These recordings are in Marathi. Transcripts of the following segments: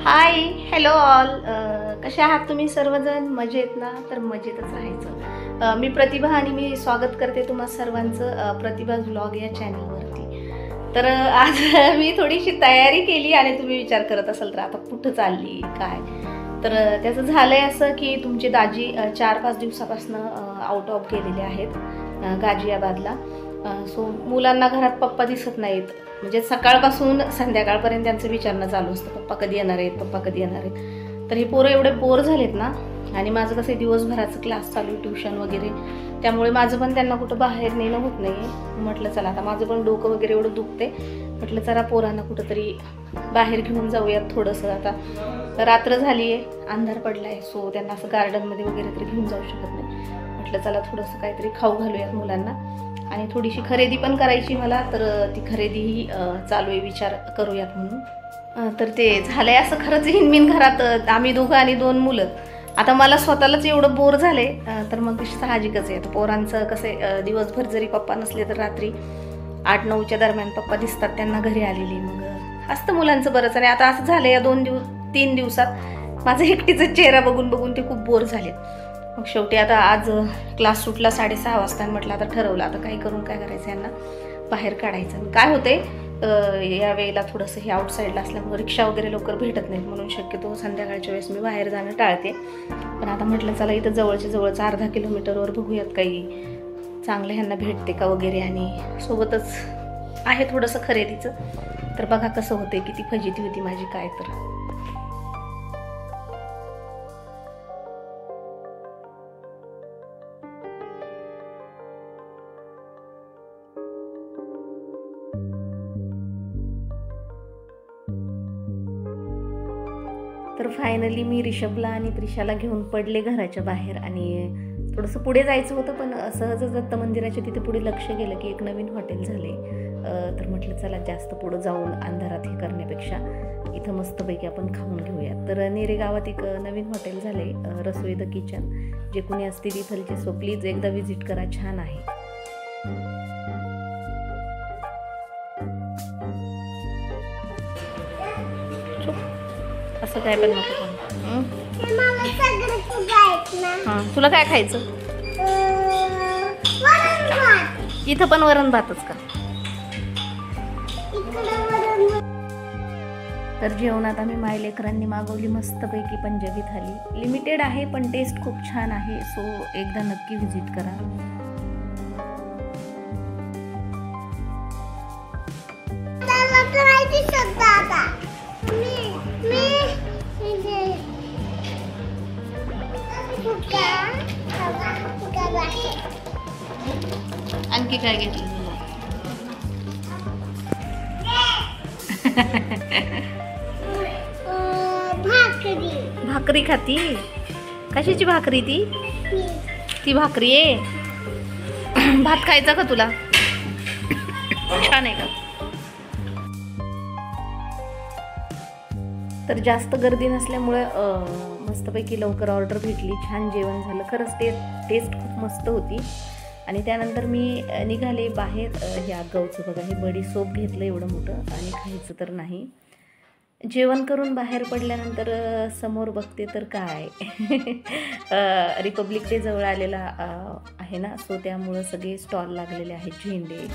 हाय हॅलो ऑल, कसे आहात तुम्ही सर्वजण? मजेत ना? तर मजेतच राहायचं. मी प्रतिभा आणि मी स्वागत करते तुम्हा सर्वांचं प्रतिभा व्लॉग या चॅनलवरती. तर आज मी थोडीशी तयारी केली आणि तुम्ही विचार करत असाल तर आता कुठं चालली काय. तर त्याचं झालंय असं की तुमचे दाजी 4-5 दिवसापासून आउट ऑफ गेलेले आहेत गाझियाबादला. सो मुलांना घरात पप्पा दिसत नाहीत, म्हणजे सकाळपासून संध्याकाळपर्यंत त्यांचं विचारणं चालू असतं, पप्पा कधी येणार आहेत, पप्पा कधी येणार आहेत. तर हे पोरं एवढे बोर झालेत ना, आणि माझं कसं दिवसभराचं क्लास चालू, ट्युशन वगैरे, त्यामुळे माझं पण त्यांना कुठं बाहेर नेणं होत नाही. म्हटलं चला आता माझं पण डोकं वगैरे एवढं दुखते, म्हटलं चला पोरांना कुठंतरी बाहेर घेऊन जाऊयात थोडंसं. आता रात्र झाली आहे, अंधार पडला आहे, सो त्यांना असं गार्डनमध्ये वगैरे तरी घेऊन जाऊ शकत नाही. म्हटलं चला थोडंसं काहीतरी खाऊ घालूयात मुलांना, आणि थोडीशी खरेदी पण करायची मला, तर ती खरेदीही चालू आहे, विचार करूयात म्हणून. तर ते झालंय असं, खरंच हिनमिन घरात आम्ही दोघं आणि 2 मुलं. आता मला स्वतःलाच एवढं बोर झाले, तर मग साहजिकच आहे. आता पोरांचं कसं दिवसभर जरी पप्पा नसले तर रात्री 8-9च्या दरम्यान पप्पा दिसतात त्यांना घरी आलेली, मग असतं मुलांचं बरंच. आणि आता असं झालं या 2-3 दिवसात माझं एकटीचा चेहरा बघून बघून ते खूप बोर झाले. मग शेवटी आता आज क्लास सुटला 6:30 वाजता, म्हटलं आता ठरवलं आता काही करून काय करायचं, यांना बाहेर काढायचं. काय होते या वेळेला थोडंसं हे आउटसाईडला असल्यामुळे रिक्षा वगैरे लवकर भेटत नाहीत, म्हणून शक्यतो संध्याकाळच्या वेळेस मी बाहेर जाणं टाळते. पण आता म्हटलं चला इथं जवळच्या जवळच अर्धा किलोमीटरवर बघूयात काही चांगलं ह्यांना भेटते का वगैरे, आणि सोबतच आहे थोडंसं खरेदीचं. तर बघा कसं होते, किती फजिती होती माझी काय. तर फायनली मी रिषभला आणि त्रिशाला घेऊन पडले घराच्या बाहेर, आणि थोडंसं पुढे जायचं होतं, पण सहज दत्त मंदिराच्या तिथे पुढे लक्ष गेलं की एक नवीन हॉटेल झाले. तर म्हटलं चला जास्त पुढं जाऊन अंधारात हे करण्यापेक्षा इथं मस्तपैकी आपण खाऊन घेऊयात. तर नेरे गावात एक नवीन हॉटेल झाले, रसोई द किचन. जे कोणी असतील इथलचे सो प्लीज एकदा व्हिजिट करा, छान आहे. असं काय पण नको पण. हां, तुला काय खायचं? इथं पण वरण भातच का? तर जेवणात आम्ही मायलेकरांनी मागवली मस्तपैकी पंजाबी थाली. लिमिटेड आहे पण टेस्ट खूप छान आहे, सो एकदा नक्की व्हिजिट करा. आणखी काय घेतलं तुला? भाकरी खाती? कशाची भाकरी ती? ती भाकरी आहे. भात खायचा का तुला? छान आहे का? तर जास्त गर्दी नसल्यामुळे मस्तपैकी लवकर ऑर्डर भेटली, छान जेवण झालं. खरंच टेस्ट खूप मस्त होती. आणि त्यानंतर मी निघाले बाहेर. हे आगाऊचं बघा, हे बडी सोप घेतलं एवढं मोठं, आणि खायचं तर नाही. जेवण करून बाहेर पडल्यानंतर समोर बघते तर काय रिपब्लिक डे जवळ आलेला आहे ना, सो त्यामुळं सगळे स्टॉल लागलेले आहेत, झेंडे,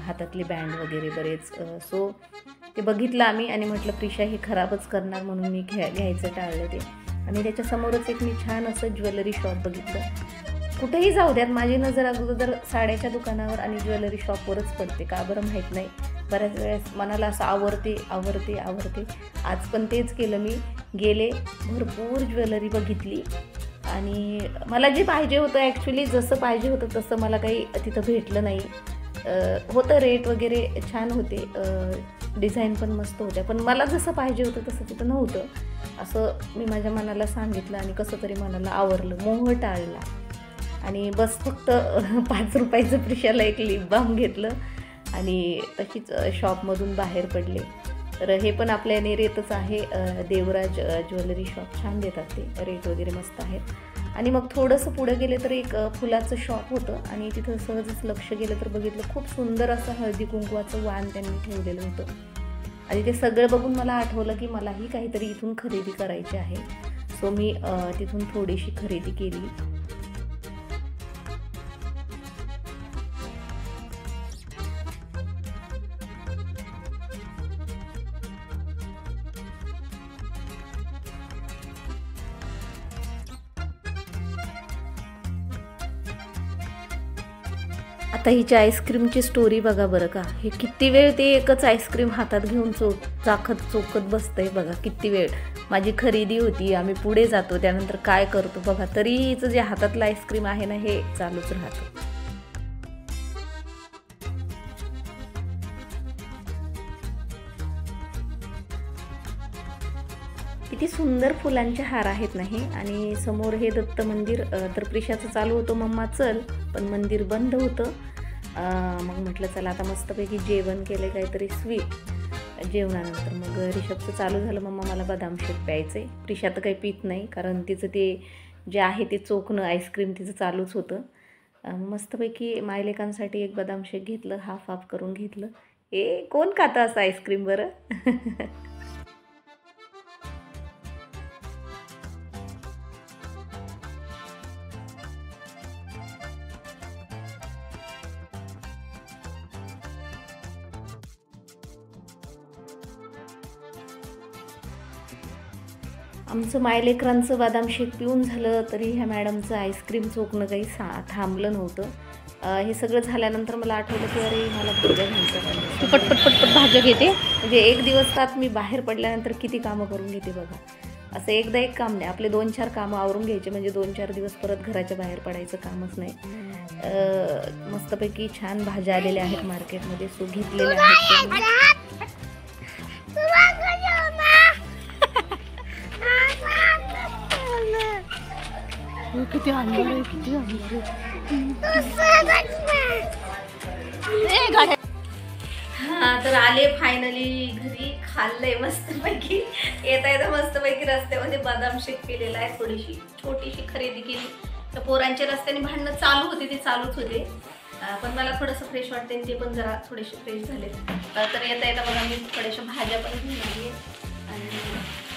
हातातले बँड वगैरे बरेच. सो ते बघितलं आम्ही, आणि म्हटलं प्रिशा हे खराबच करणार म्हणून मी घ्यायचं टाळलं ते. आणि त्याच्यासमोरच एक मी छान असं ज्वेलरी शॉप बघितलं. कुठेही जाऊ द्यात माझी नजर अगोदर साड्याच्या दुकानावर आणि ज्वेलरी शॉपवरच पडते, का बरं माहीत नाही. बऱ्याच वेळेस मनाला असं आवडते. आज पण तेच केलं, मी गेले, भरपूर ज्वेलरी बघितली, आणि मला जे पाहिजे होतं ॲक्च्युली जसं पाहिजे होतं तसं मला काही तिथं भेटलं नाही. होतं रेट वगैरे छान होते, डिझाईन पण मस्त होत्या, पण मला जसं पाहिजे होतं तसं तिथं नव्हतं. असं मी माझ्या मनाला सांगितलं, आणि कसं तरी मनाला आवरलं, मोह टाळला. आणि बस फक्त 5 रुपयाचं प्रिशाला एक लिप बाम घेतलं, आणि तशीच शॉपमधून बाहेर पडले. तर हे पण आपल्या नेरेतच आहे, देवराज ज्वेलरी शॉप. छान देतात ते, रेट वगैरे मस्त आहेत. आणि मग थोडंसं पुढे गेले तर एक फुलाचं शॉप होतं, आणि तिथं सहजच लक्ष गेलं तर बघितलं खूप सुंदर असं हळदी कुंकवाचं वाण त्यांनी ठेवलेलं होतं. आणि ते सगळं बघून मला आठवलं की मलाही काहीतरी इथून खरेदी करायची आहे. सो मी तिथून थोडीशी खरेदी केली. आता हिच्या आईस्क्रीमची स्टोरी बघा बरं का. हे किती वेळ ते एकच आईस्क्रीम हातात घेऊन चोखत बसतंय बघा किती वेळ. माझी खरेदी होती, आम्ही पुढे जातो, त्यानंतर काय करतो बघा, तरी हिचं जे हातातलं आईस्क्रीम आहे ना हे चालूच राहतं. किती सुंदर फुलांचे हार आहेत ना हे. आणि समोर हे दत्त मंदिर. तर प्रिशाचं चालू होतं मम्मा चल, पण मंदिर बंद होतं. मग म्हटलं चला आता मस्तपैकी जेवण केलं, काहीतरी स्वीट. जेवणानंतर मग रिषभचं चालू झालं मम्मा मला बदाम शेक प्यायचं आहे. प्रिशा तर काही पित नाही, कारण तिचं ते जे आहे ते चोखणं आईस्क्रीम तिचं चालूच होतं. मस्तपैकी मायलेकांसाठी एक बदाम शेक घेतलं, हाफ करून घेतलं. कोण खातं असं आईस्क्रीम बरं. आमचं मायलेकरांचं बदाम शेक पिऊन झालं, तरी ह्या मॅडमचं आईस्क्रीम चोखणं काही थांबलं नव्हतं. हे सगळं झाल्यानंतर मला आठवलं की अरे मला भाज्या घ्यायचं. पटपट भाज्या घेते. म्हणजे एक दिवस तात मी बाहेर पडल्यानंतर किती कामं करून घेते बघा. असं एकदा एक काम नाही, आपले 2-4 कामं आवरून घ्यायचे म्हणजे 2-4 दिवस परत घराच्या बाहेर पडायचं कामच नाही. मस्तपैकी छान भाज्या आलेल्या आहेत मार्केटमध्ये, सो घेतलेल्या आहेत. किती अंधार आहे, किती अंधार आहे. हां, तर आले फायनली घरी. खाल्लंय मस्तपैकी. येता मस्तपैकी रस्त्यामध्ये बदाम शेक केलेला आहे. थोडीशी छोटीशी खरेदी केली. तर पोरांच्या रस्त्याने भांडणं चालू होते, ते चालूच होते. पण मला थोडंसं फ्रेश वाटते, ते पण जरा थोडेसे फ्रेश झाले. तर येता बघा मी थोड्याशा भाज्या पण घेऊन आली. आणि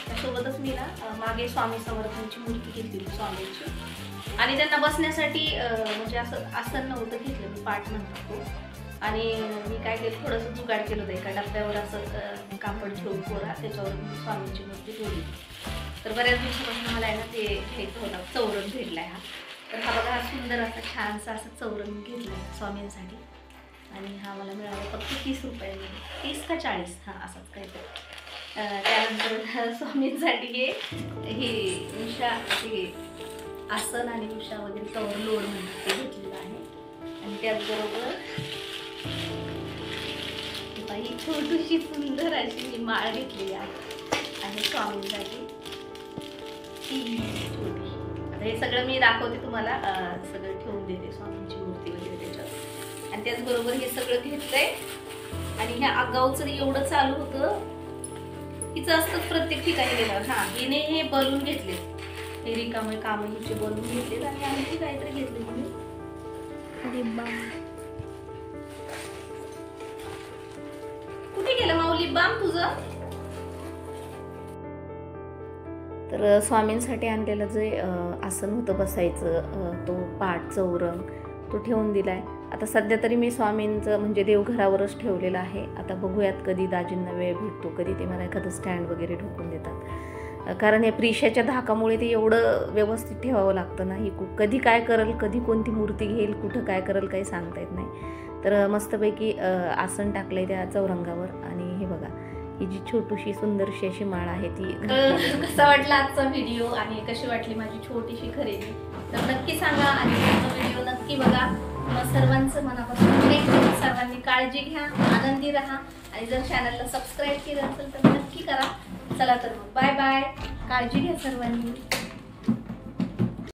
त्यासोबतच मी ना मागे स्वामी समर्थांची मूर्ती घेतली स्वामींची. आणि त्यांना बसण्यासाठी म्हणजे असं आसन नव्हतं घेतलं, मी पाठ म्हणतो. आणि मी काय केलं, थोडंसं जुगाड केलं होतं. एका डब्यावर असं कापड ठेवून कोरा, त्याच्यावर मी स्वामींची मूर्ती ठेवली. तर बऱ्याच दिवसापासून मला आहे ना ते घ्यायचं होतं, चौरंग भेटला आहे हा. तर हा बघा, हा सुंदर असा छानसा असं चौरंग घेतला आहे स्वामींसाठी. आणि हा मला मिळाला फक्त 30 रुपयाने. 30 का 40, हां असाच काहीतरी. त्यानंतर स्वामींसाठी हे उषा, हे आसन आणि उषा वगैरे कवर लोड म्हणतात ते घेतलेलं आहे. आणि त्याचबरोबर ही छोटीशी सुंदर अशी मी माळ घेतलेली आहे स्वामींसाठी. छोटी. आता हे सगळं मी दाखवते तुम्हाला, सगळं ठेवून देते स्वामींची मूर्ती वगैरे त्याच्यावर. आणि त्याचबरोबर हे सगळं घेतलंय. आणि ह्या आगाऊचं एवढं चालू होतं, हिचं असतं प्रत्येक ठिकाणी गेल्यावर. हां, हिने हे बलून घेतले, हे रिकामे कामं हिचे बलून घेतलेत. आणि आणखी काहीतरी घेतले तुम्ही. कुठे गेलं माऊली बाम तुझं. तर स्वामींसाठी आणलेलं जे आसन होतं बसायचं, तो पाठ चौरंग तो ठेवून दिलाय. आता सध्या तरी मी स्वामींचं म्हणजे देवघरावरच ठेवलेलं आहे. आता बघूयात कधी दाजींना वेळ भेटतो, कधी ते मला एखादं स्टँड वगैरे ठोकून देतात. कारण हे प्रिशाच्या धाकामुळे ते एवढं व्यवस्थित ठेवावं लागतं ना. ही कधी काय करेल, कधी कोणती मूर्ती घेईल, कुठं काय करेल काही सांगता येत नाही. तर मस्तपैकी आसन टाकलंय त्या चौरंगावर. आणि हे बघा, ही जी छोटीशी सुंदरशी अशी माळ आहे ती. कसा वाटला आजचा व्हिडिओ आणि कशी वाटली माझी छोटीशी खरेदी, तर नक्की सांगा. आणि व्हिडिओ नक्की बघा. सर्वांचं मनापासून सर्वांनी काळजी घ्या, आनंदी राहा. आणि जर चॅनलला सबस्क्राईब केलं असेल तर नक्की करा. चला तर मग बाय बाय. काळजी घ्या सर्वांनी.